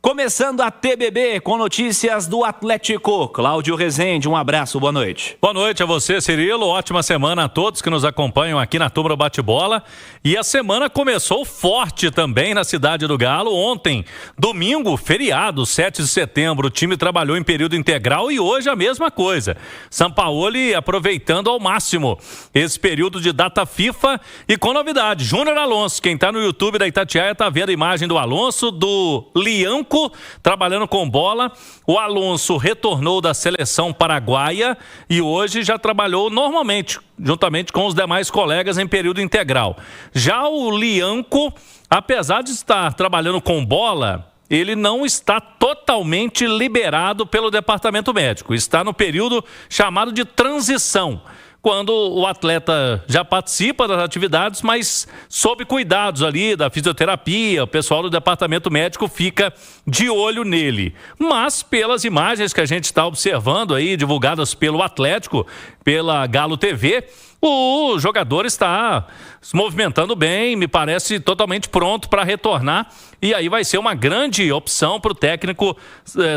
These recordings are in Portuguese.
Começando a TBB com notícias do Atlético. Cláudio Rezende, um abraço, boa noite. Boa noite a você, Cirilo. Ótima semana a todos que nos acompanham aqui na Turma do Bate-Bola. E a semana começou forte também na Cidade do Galo. Ontem, domingo, feriado, 7 de setembro, o time trabalhou em período integral e hoje a mesma coisa. Sampaoli aproveitando ao máximo esse período de data FIFA e com novidade. Júnior Alonso, quem está no YouTube da Itatiaia está vendo a imagem do Alonso, do Lianco, trabalhando com bola. O Alonso retornou da seleção paraguaia e hoje já trabalhou normalmente, juntamente com os demais colegas em período integral. Já o Lianco, apesar de estar trabalhando com bola, ele não está totalmente liberado pelo departamento médico. Está no período chamado de transição, quando o atleta já participa das atividades, mas sob cuidados ali da fisioterapia, o pessoal do departamento médico fica de olho nele. Mas pelas imagens que a gente está observando aí, divulgadas pelo Atlético, pela Galo TV, o jogador está se movimentando bem, me parece totalmente pronto para retornar. E aí vai ser uma grande opção para o técnico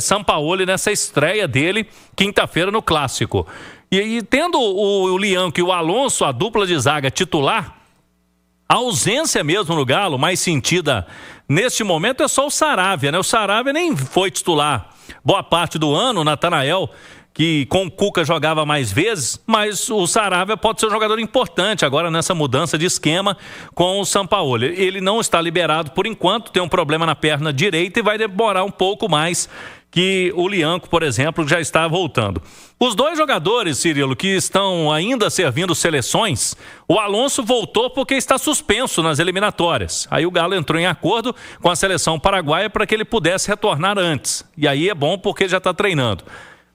Sampaoli nessa estreia dele, quinta-feira no Clássico. E tendo o Lianco e o Alonso, a dupla de zaga titular, a ausência mesmo no Galo, mais sentida neste momento, é só o Saravia, né? O Saravia nem foi titular boa parte do ano, o Natanael, que com o Cuca jogava mais vezes, mas o Saravia pode ser um jogador importante agora nessa mudança de esquema com o Sampaoli. Ele não está liberado por enquanto, tem um problema na perna direita e vai demorar um pouco mais que o Lianco, por exemplo, já está voltando. Os dois jogadores, Cirilo, que estão ainda servindo seleções, o Alonso voltou porque está suspenso nas eliminatórias. Aí o Galo entrou em acordo com a seleção paraguaia para que ele pudesse retornar antes. E aí é bom porque já está treinando.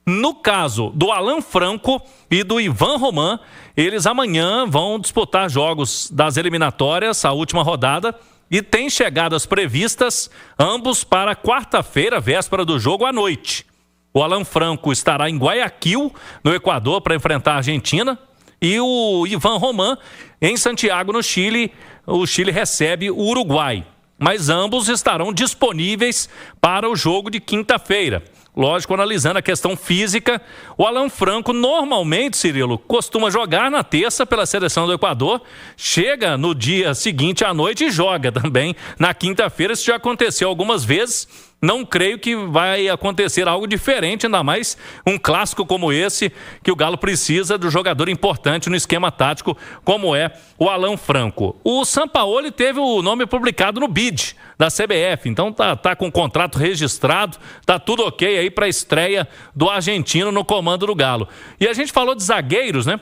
No caso do Alan Franco e do Ivan Roman, eles amanhã vão disputar jogos das eliminatórias, a última rodada, e tem chegadas previstas, ambos para quarta-feira, véspera do jogo, à noite. O Alan Franco estará em Guayaquil, no Equador, para enfrentar a Argentina, e o Ivan Roman em Santiago, no Chile. O Chile recebe o Uruguai, mas ambos estarão disponíveis para o jogo de quinta-feira. Lógico, analisando a questão física, o Alan Franco normalmente, Cirilo, costuma jogar na terça pela seleção do Equador, chega no dia seguinte à noite e joga também na quinta-feira. Isso já aconteceu algumas vezes. Não creio que vai acontecer algo diferente, ainda mais um clássico como esse, que o Galo precisa do jogador importante no esquema tático, como é o Alan Franco. O Sampaoli teve o nome publicado no BID da CBF, então tá com o contrato registrado, tá tudo ok aí para a estreia do argentino no comando do Galo. E a gente falou de zagueiros, né?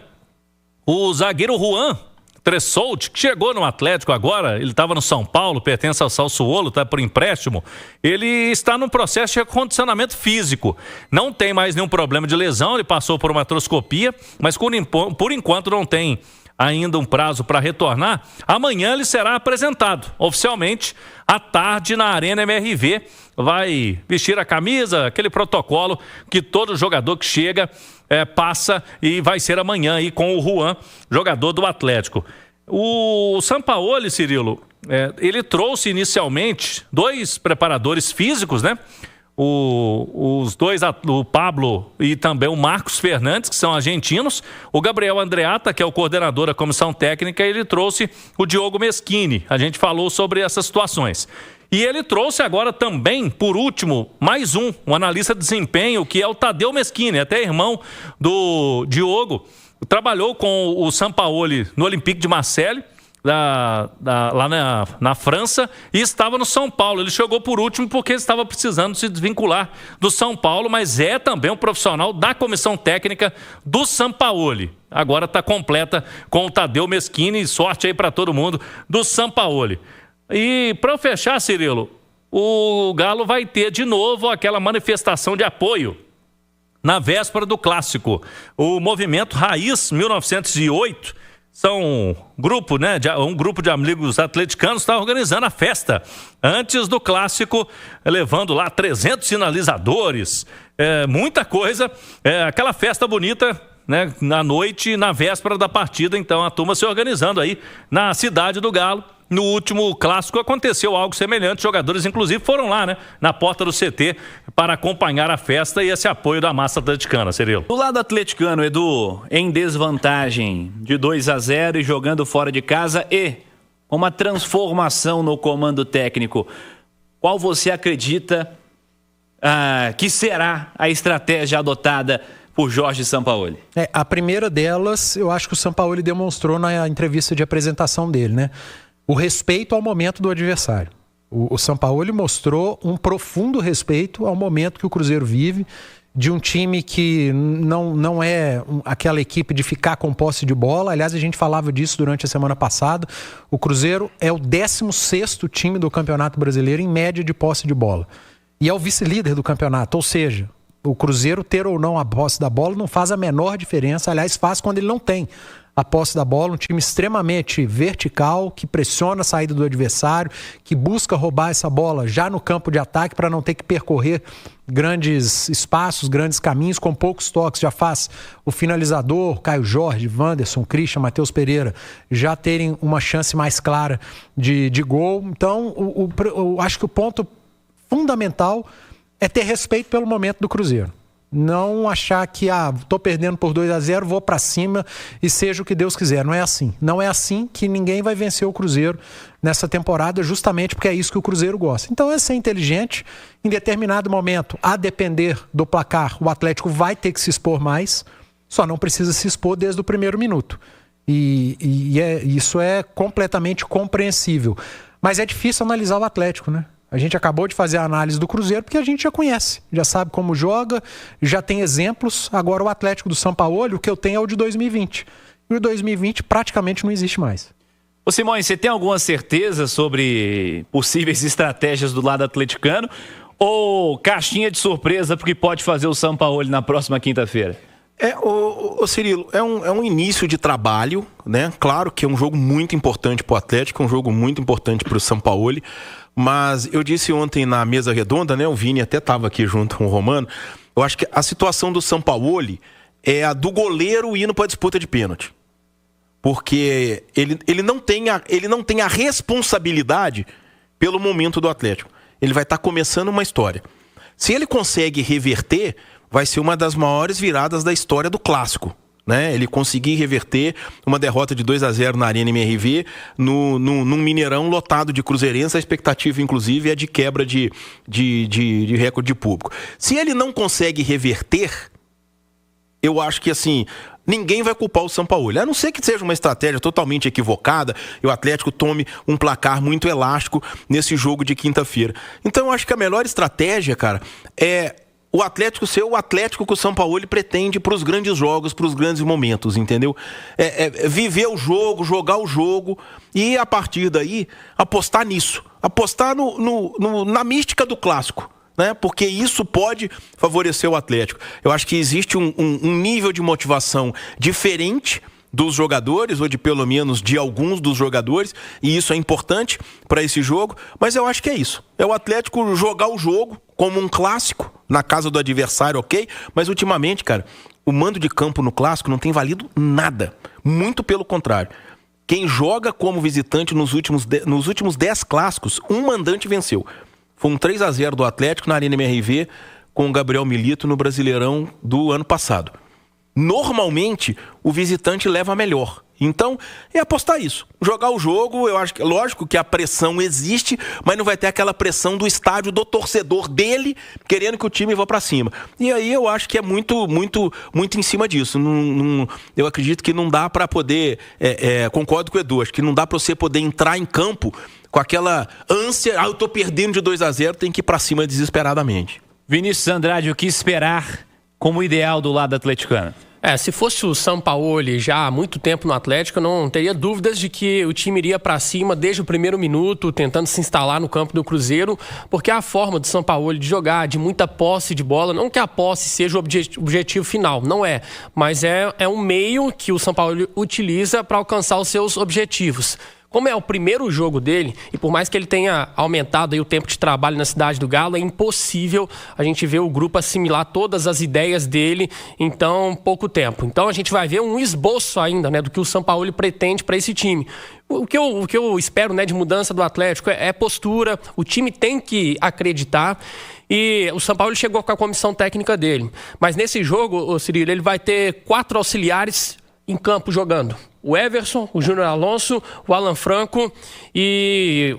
O zagueiro Juan Tressolti, que chegou no Atlético agora, ele estava no São Paulo, pertence ao Sassuolo, está por empréstimo, ele está num processo de recondicionamento físico, não tem mais nenhum problema de lesão, ele passou por uma artroscopia, mas por enquanto não tem ainda um prazo para retornar. Amanhã ele será apresentado oficialmente à tarde na Arena MRV, vai vestir a camisa, aquele protocolo que todo jogador que chega passa, e vai ser amanhã aí com o Juan, jogador do Atlético. O Sampaoli, Cirilo, ele trouxe inicialmente dois preparadores físicos, né? Os dois, o Pablo e também o Marcos Fernandes, que são argentinos. O Gabriel Andreatta, que é o coordenador da comissão técnica, ele trouxe o Diogo Meschini. A gente falou sobre essas situações. E ele trouxe agora também, por último, mais um analista de desempenho, que é o Tadeu Meschini, até irmão do Diogo. Trabalhou com o Sampaoli no Olympique de Marseille, lá na França, e estava no São Paulo. Ele chegou por último porque estava precisando se desvincular do São Paulo, mas é também um profissional da comissão técnica do Sampaoli. Agora está completa com o Tadeu Meschini, sorte aí para todo mundo do Sampaoli. E para fechar, Cirilo, o Galo vai ter de novo aquela manifestação de apoio na véspera do Clássico. O Movimento Raiz 1908, um grupo de amigos atleticanos, está organizando a festa antes do Clássico, levando lá 300 sinalizadores, muita coisa, aquela festa bonita, né, na noite, na véspera da partida. Então a turma se organizando aí na Cidade do Galo, no último clássico aconteceu algo semelhante. Os jogadores, inclusive, foram lá, né, na porta do CT para acompanhar a festa e esse apoio da massa atleticana, Cirilo. Do lado atleticano, Edu, em desvantagem de 2-0 e jogando fora de casa e uma transformação no comando técnico, qual você acredita que será a estratégia adotada por Jorge Sampaoli? A primeira delas, eu acho que o Sampaoli demonstrou na entrevista de apresentação dele, né? O respeito ao momento do adversário. O Sampaoli mostrou um profundo respeito ao momento que o Cruzeiro vive, de um time que não é aquela equipe de ficar com posse de bola. Aliás, a gente falava disso durante a semana passada. O Cruzeiro é o 16º time do Campeonato Brasileiro em média de posse de bola. E é o vice-líder do campeonato, ou seja, o Cruzeiro ter ou não a posse da bola não faz a menor diferença. Aliás, faz quando ele não tem a posse da bola. Um time extremamente vertical, que pressiona a saída do adversário, que busca roubar essa bola já no campo de ataque para não ter que percorrer grandes espaços, grandes caminhos, com poucos toques. Já faz o finalizador, Caio Jorge, Wanderson, Christian, Matheus Pereira, já terem uma chance mais clara de gol. Então, eu acho que o ponto fundamental é ter respeito pelo momento do Cruzeiro. Não achar que, tô perdendo por 2-0, vou para cima e seja o que Deus quiser. Não é assim. Não é assim que ninguém vai vencer o Cruzeiro nessa temporada, justamente porque é isso que o Cruzeiro gosta. Então é ser inteligente. Em determinado momento, a depender do placar, o Atlético vai ter que se expor mais, só não precisa se expor desde o primeiro minuto. Isso é completamente compreensível. Mas é difícil analisar o Atlético, né? A gente acabou de fazer a análise do Cruzeiro porque a gente já conhece, já sabe como joga, já tem exemplos. Agora o Atlético do Sampaoli, o que eu tenho é o de 2020. E o 2020 praticamente não existe mais. Ô Simões, você tem alguma certeza sobre possíveis estratégias do lado atleticano? Ou caixinha de surpresa porque pode fazer o Sampaoli na próxima quinta-feira? Cirilo, é um início de trabalho, né? Claro que é um jogo muito importante para o Atlético, é um jogo muito importante para o Sampaoli. Mas eu disse ontem na mesa redonda, né? O Vini até estava aqui junto com o Romano. Eu acho que a situação do Sampaoli é a do goleiro indo para a disputa de pênalti. Porque ele não tem a responsabilidade pelo momento do Atlético. Ele vai estar começando uma história. Se ele consegue reverter, vai ser uma das maiores viradas da história do clássico. Né? Ele conseguir reverter uma derrota de 2-0 na Arena MRV num Mineirão lotado de cruzeirenses. A expectativa, inclusive, é de quebra de recorde de público. Se ele não consegue reverter, eu acho que assim, ninguém vai culpar o Sampaoli. A não ser que seja uma estratégia totalmente equivocada e o Atlético tome um placar muito elástico nesse jogo de quinta-feira. Então eu acho que a melhor estratégia, cara, é o Atlético ser o Atlético que o Sampaoli pretende para os grandes jogos, para os grandes momentos, entendeu? Viver o jogo, jogar o jogo e, a partir daí, apostar nisso. Apostar na mística do clássico, né? Porque isso pode favorecer o Atlético. Eu acho que existe um nível de motivação diferente dos jogadores, ou de pelo menos de alguns dos jogadores, e isso é importante para esse jogo, mas eu acho que é isso. É o Atlético jogar o jogo como um clássico, na casa do adversário, ok? Mas ultimamente, cara, o mando de campo no clássico não tem valido nada. Muito pelo contrário. Quem joga como visitante nos últimos 10 clássicos, um mandante venceu. Foi um 3-0 do Atlético na Arena MRV com o Gabriel Milito no Brasileirão do ano passado. Normalmente, o visitante leva a melhor. Então, é apostar isso. Jogar o jogo, eu acho que, lógico que a pressão existe, mas não vai ter aquela pressão do estádio, do torcedor dele, querendo que o time vá para cima. E aí eu acho que é muito em cima disso. Eu acredito que não dá para poder, concordo com o Edu, acho que não dá para você poder entrar em campo com aquela ânsia, eu tô perdendo de 2-0, tem que ir para cima desesperadamente. Vinícius Andrade, o que esperar como ideal do lado atleticano? Se fosse o Sampaoli já há muito tempo no Atlético, eu não teria dúvidas de que o time iria para cima desde o primeiro minuto, tentando se instalar no campo do Cruzeiro, porque a forma do Sampaoli de jogar, de muita posse de bola, não que a posse seja o objetivo final, não é, mas é um meio que o Sampaoli utiliza para alcançar os seus objetivos. Como é o primeiro jogo dele, e por mais que ele tenha aumentado aí o tempo de trabalho na Cidade do Galo, é impossível a gente ver o grupo assimilar todas as ideias dele em tão pouco tempo. Então a gente vai ver um esboço ainda, né, do que o Sampaoli pretende para esse time. O que eu espero, né, de mudança do Atlético é postura, o time tem que acreditar. E o Sampaoli chegou com a comissão técnica dele. Mas nesse jogo, Cirilo, ele vai ter 4 auxiliares em campo jogando. O Everson, o Júnior Alonso, o Alan Franco e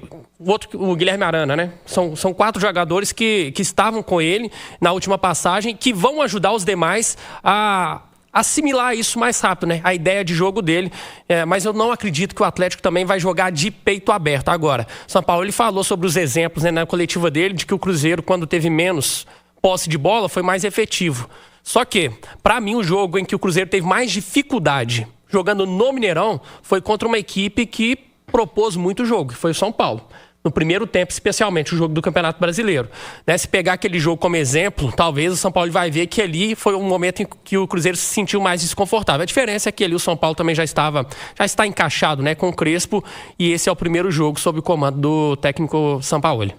o Guilherme Arana, né? São 4 jogadores que estavam com ele na última passagem, que vão ajudar os demais a assimilar isso mais rápido, né? A ideia de jogo dele. Mas eu não acredito que o Atlético também vai jogar de peito aberto. Agora, o Sampaoli falou sobre os exemplos, né, na coletiva dele, de que o Cruzeiro, quando teve menos posse de bola, foi mais efetivo. Só que, para mim, o jogo em que o Cruzeiro teve mais dificuldade jogando no Mineirão foi contra uma equipe que propôs muito jogo, que foi o São Paulo. No primeiro tempo, especialmente, o jogo do Campeonato Brasileiro. Né? Se pegar aquele jogo como exemplo, talvez o São Paulo vai ver que ali foi um momento em que o Cruzeiro se sentiu mais desconfortável. A diferença é que ali o São Paulo também já está encaixado, né, com o Crespo, e esse é o primeiro jogo sob o comando do técnico Sampaoli.